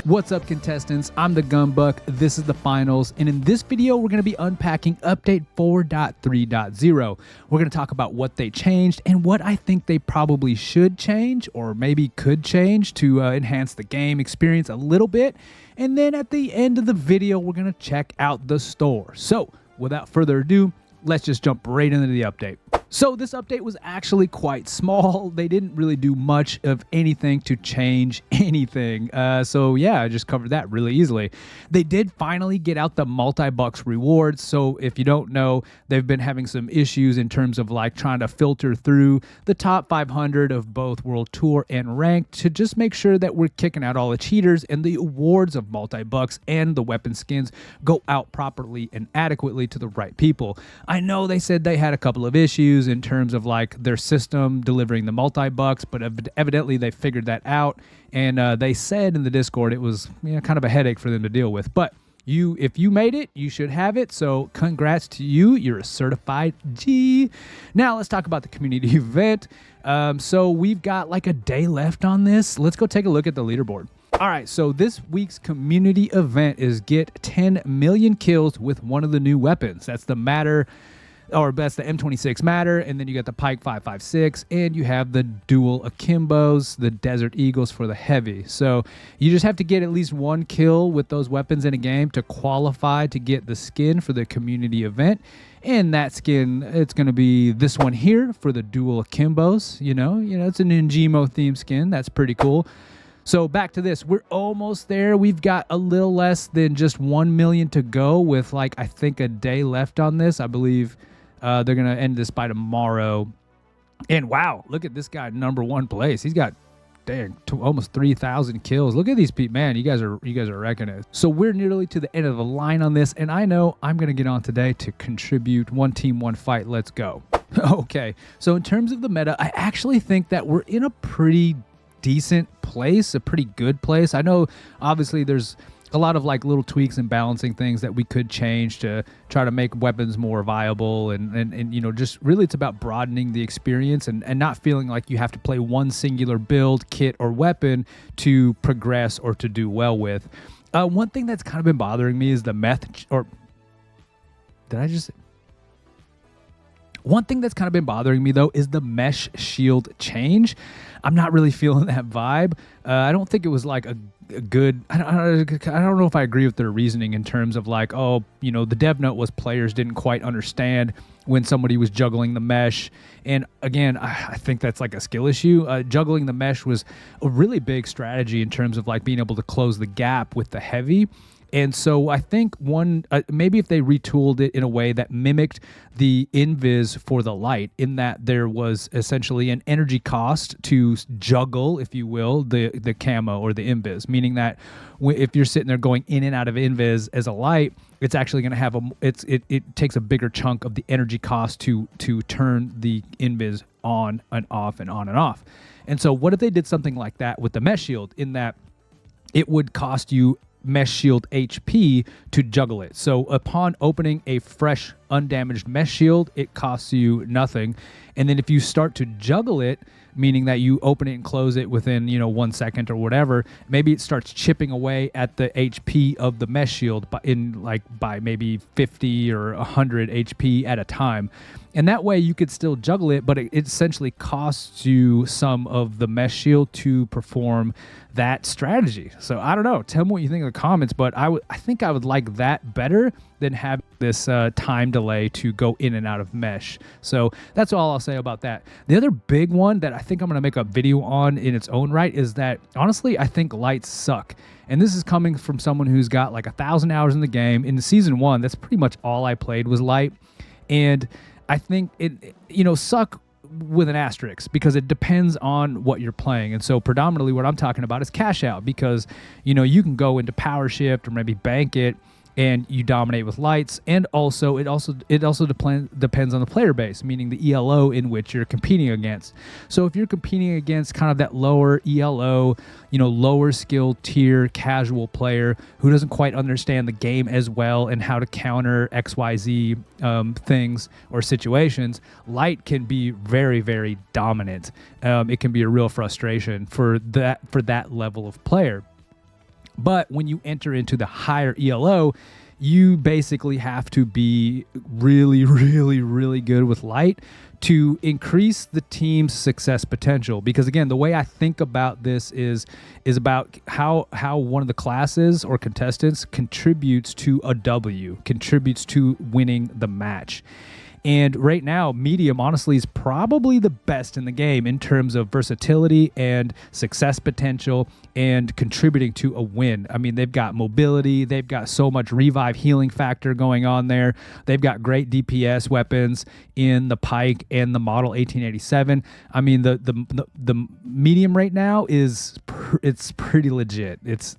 What's up, contestants? I'm the Gunbuck. This is the finals, and in this video we're going to be unpacking update 4.3.0. We're going to talk about what they changed and what I think they probably should change or maybe could change to enhance the game experience a little bit. And then at the end of the video we're going to check out the store. So without further ado, let's just jump right into the update. So this update was actually quite small. They didn't really do much of anything to change anything. So yeah, I just covered that really easily. They did finally get out the multi-bucks rewards. So if you don't know, they've been having some issues in terms of like trying to filter through the top 500 of both World Tour and Ranked to just make sure that we're kicking out all the cheaters and the awards of multi-bucks and the weapon skins go out properly and adequately to the right people. I know they said they had a couple of issues in terms of like their system delivering the multi-bucks, but evidently they figured that out, and they said in the Discord it was kind of a headache for them to deal with. But if you made it, you should have it, so congrats to you. You're a certified G. Now let's talk about the community event. So we've got like a day left on this. Let's go take a look at the leaderboard. All right, so this week's community event is get 10 million kills with one of the new weapons. That's the that's the M26 Matter, and then you got the Pike 5.56, and you have the dual Akimbos, the Desert Eagles for the heavy. So you just have to get at least one kill with those weapons in a game to qualify to get the skin for the community event. And that skin, it's going to be this one here for the dual Akimbos. You know, it's an Njimo theme skin. That's pretty cool. So back to this, we're almost there. We've got a little less than just 1 million to go with like, I think a day left on this. I believe they're going to end this by tomorrow. And wow, look at this guy, #1 place. He's got, almost 3,000 kills. Look at these people, man. You guys are wrecking it. So we're nearly to the end of the line on this, and I know I'm going to get on today to contribute. One team, one fight. Let's go. Okay, so in terms of the meta, I actually think that we're in a pretty decent place, a pretty good place. I know obviously there's a lot of like little tweaks and balancing things that we could change to try to make weapons more viable, and just really it's about broadening the experience and not feeling like you have to play one singular build, kit, or weapon to progress or to do well with. One thing that's kind of been bothering me is the One thing that's kind of been bothering me, though, is the mesh shield change. I'm not really feeling that vibe. I don't think it was like a good... I don't know if I agree with their reasoning in terms of like, the dev note was players didn't quite understand when somebody was juggling the mesh. And again, I think that's like a skill issue. Juggling the mesh was a really big strategy in terms of like being able to close the gap with the heavy. And so I think maybe if they retooled it in a way that mimicked the invis for the light, in that there was essentially an energy cost to juggle, if you will, the camo or the invis, meaning that if you're sitting there going in and out of invis as a light, it's actually going to have it takes a bigger chunk of the energy cost to turn the invis on and off and on and off. And so what if they did something like that with the mesh shield, in that it would cost you mesh shield HP to juggle it. So upon opening a fresh undamaged mesh shield, it costs you nothing. And then if you start to juggle it, meaning that you open it and close it within 1 second or whatever, maybe it starts chipping away at the HP of the mesh shield by maybe 50 or 100 HP at a time. And that way you could still juggle it, but it essentially costs you some of the mesh shield to perform that strategy. So I don't know. Tell me what you think in the comments, but I think I would like that better than have this time delay to go in and out of mesh. So that's all I'll say about that. The other big one that I think I'm going to make a video on in its own right is that, honestly, I think lights suck. And this is coming from someone who's got like 1,000 hours in the game. In the season 1, that's pretty much all I played was light. And I think it suck with an asterisk, because it depends on what you're playing. And so predominantly what I'm talking about is cash out, because you can go into power shift or maybe bank it and you dominate with lights. And also it also depends on the player base, meaning the ELO in which you're competing against. So if you're competing against kind of that lower ELO, lower skill tier casual player who doesn't quite understand the game as well and how to counter XYZ things or situations, light can be very, very dominant. It can be a real frustration for that level of player. But when you enter into the higher ELO, you basically have to be really, really, really good with light to increase the team's success potential. Because again, the way I think about this is about how one of the classes or contestants contributes to a W, contributes to winning the match. And right now, medium, honestly, is probably the best in the game in terms of versatility and success potential and contributing to a win. I mean, they've got mobility. They've got so much revive healing factor going on there. They've got great DPS weapons in the Pike and the Model 1887. I mean, the medium right now it's pretty legit. It's,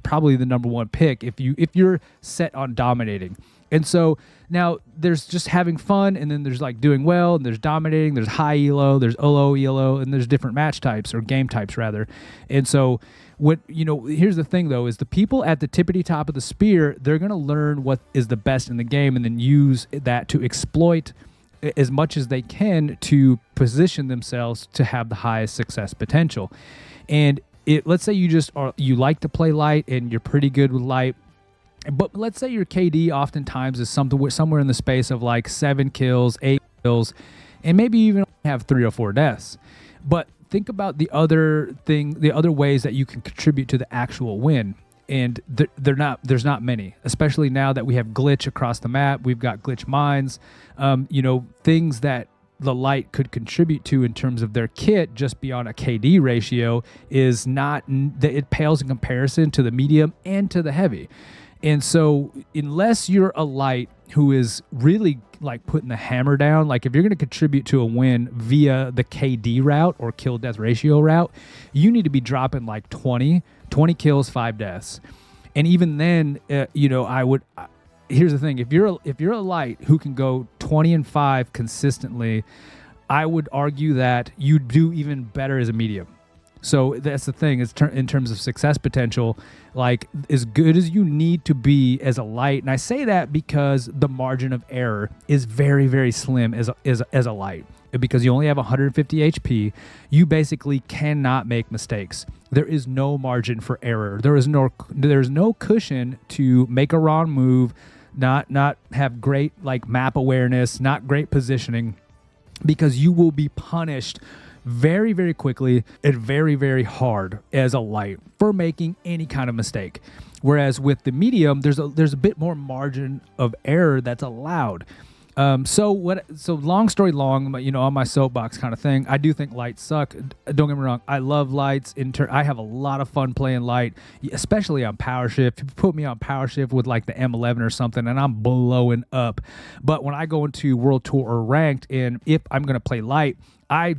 probably the number one pick if you're set on dominating. And so now there's just having fun, and then there's like doing well, and there's dominating, there's high elo, there's low elo, and there's different match types or game types rather. And so here's the thing though, is the people at the tippity top of the spear, they're going to learn what is the best in the game and then use that to exploit as much as they can to position themselves to have the highest success potential. And let's say you like to play light and you're pretty good with light. But let's say your KD oftentimes is somewhere in the space of like 7 kills, 8 kills, and maybe even have 3 or 4 deaths. But think about the other ways that you can contribute to the actual win. And there's not many, especially now that we have glitch across the map. We've got glitch mines, things that the light could contribute to in terms of their kit just beyond a KD ratio is not, it pales in comparison to the medium and to the heavy. And so unless you're a light who is really like putting the hammer down, like if you're going to contribute to a win via the KD route or kill death ratio route, you need to be dropping like 20 kills, 5 deaths. And even then, here's the thing. If you're a light who can go 20 and 5 consistently, I would argue that you do even better as a medium. So that's the thing, is in terms of success potential, like as good as you need to be as a light. And I say that because the margin of error is very, very slim as a light. Because you only have 150 HP, you basically cannot make mistakes. There is no margin for error. There's no cushion to make a wrong move, not have great like map awareness, not great positioning, because you will be punished very, very quickly and very, very hard as a light for making any kind of mistake. Whereas with the medium, there's a bit more margin of error that's allowed. So long story long, on my soapbox kind of thing, I do think lights suck. Don't get me wrong. I love lights. I have a lot of fun playing light, especially on power shift. You put me on power shift with like the M11 or something and I'm blowing up. But when I go into World Tour or ranked, and if I'm going to play light, I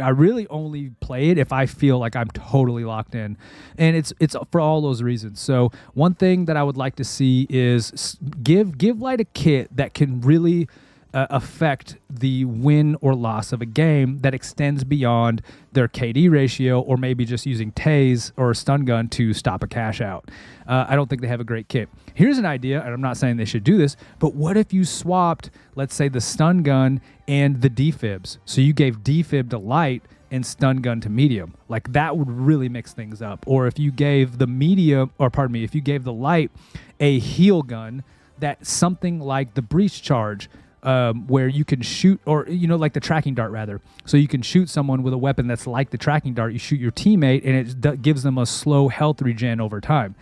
really only play it if I feel like I'm totally locked in, and it's for all those reasons. So one thing that I would like to see is give light a kit that can really affect the win or loss of a game that extends beyond their KD ratio, or maybe just using Tase or a stun gun to stop a cash out. I don't think they have a great kit. Here's an idea, and I'm not saying they should do this, but what if you swapped, let's say, the stun gun and the defibs? So you gave defib to light and stun gun to medium. Like that would really mix things up. Or if you gave the if you gave the light a heal gun, that's something like the breach charge, where you can shoot, or like the tracking dart rather. So you can shoot someone with a weapon that's like the tracking dart. You shoot your teammate and it gives them a slow health regen over time.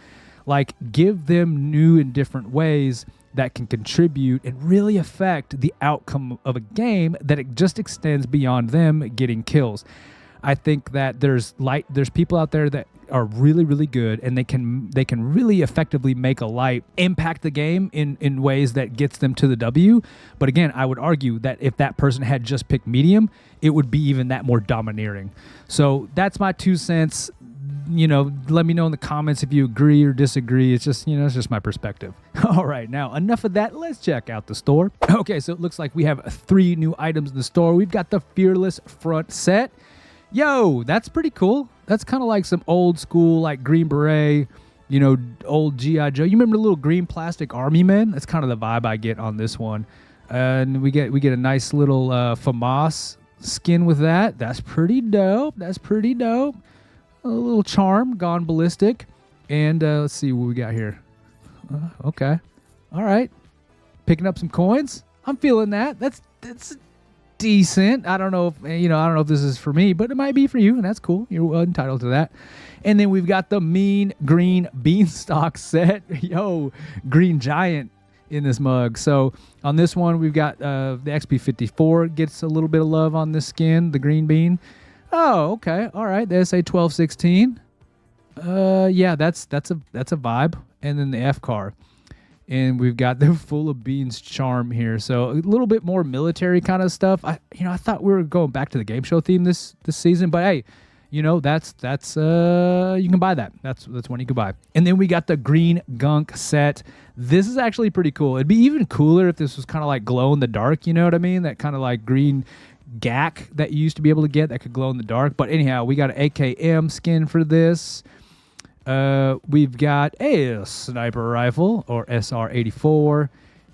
Like give them new and different ways that can contribute and really affect the outcome of a game, that it just extends beyond them getting kills. I think that there's people out there that are really, really good, and they can really effectively make a light impact the game in ways that gets them to the W. But again, I would argue that if that person had just picked medium, it would be even that more domineering. So that's my 2 cents. Let me know in the comments if you agree or disagree. It's just, it's just my perspective. All right, now enough of that. Let's check out the store. Okay, so it looks like we have 3 new items in the store. We've got the Fearless front set. Yo, that's pretty cool. That's kind of like some old school, like Green Beret, old G.I. Joe. You remember the little green plastic army men? That's kind of the vibe I get on this one. And we get a nice little FAMAS skin with that. That's pretty dope. A little charm, gone ballistic. And let's see what we got here. Okay. All right. Picking up some coins. I'm feeling that. That's decent. I don't know if I don't know if this is for me, but it might be for you, and that's cool. You're well entitled to that. And then we've got the Mean Green Beanstalk set. Yo, Green Giant in this mug. So on this one, we've got the XP54 gets a little bit of love on this skin, the green bean. Oh, okay. All right. The SA 1216. Yeah, that's a vibe. And then the F car. And we've got the Full of Beans charm here. So a little bit more military kind of stuff. I thought we were going back to the game show theme this season, but hey, that's you can buy that. That's one you can buy. And then we got the Green Gunk set. This is actually pretty cool. It'd be even cooler if this was kind of like glow in the dark, you know what I mean? That kind of like green gack that you used to be able to get that could glow in the dark. But anyhow, we got an AKM skin for this. We've got a sniper rifle or SR-84.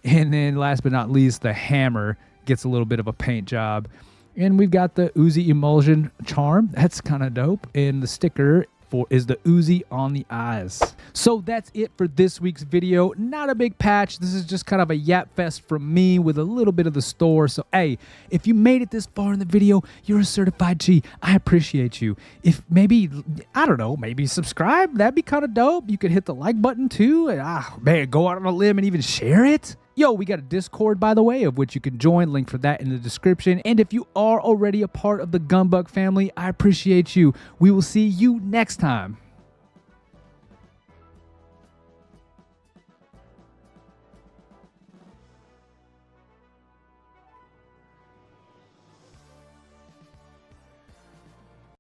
And then last but not least, the hammer gets a little bit of a paint job. And we've got the Uzi emulsion charm. That's kind of dope. And the sticker is the Uzi on the eyes. So that's it for this week's video. Not a big patch. This is just kind of a yap fest from me with a little bit of the store. So hey, if you made it this far in the video, you're a certified G. I appreciate you. If maybe, I don't know, maybe subscribe. That'd be kind of dope. You could hit the like button too. And man, go out on a limb and even share it. Yo, we got a Discord, by the way, of which you can join. Link for that in the description. And if you are already a part of the Gunbuck family, I appreciate you. We will see you next time.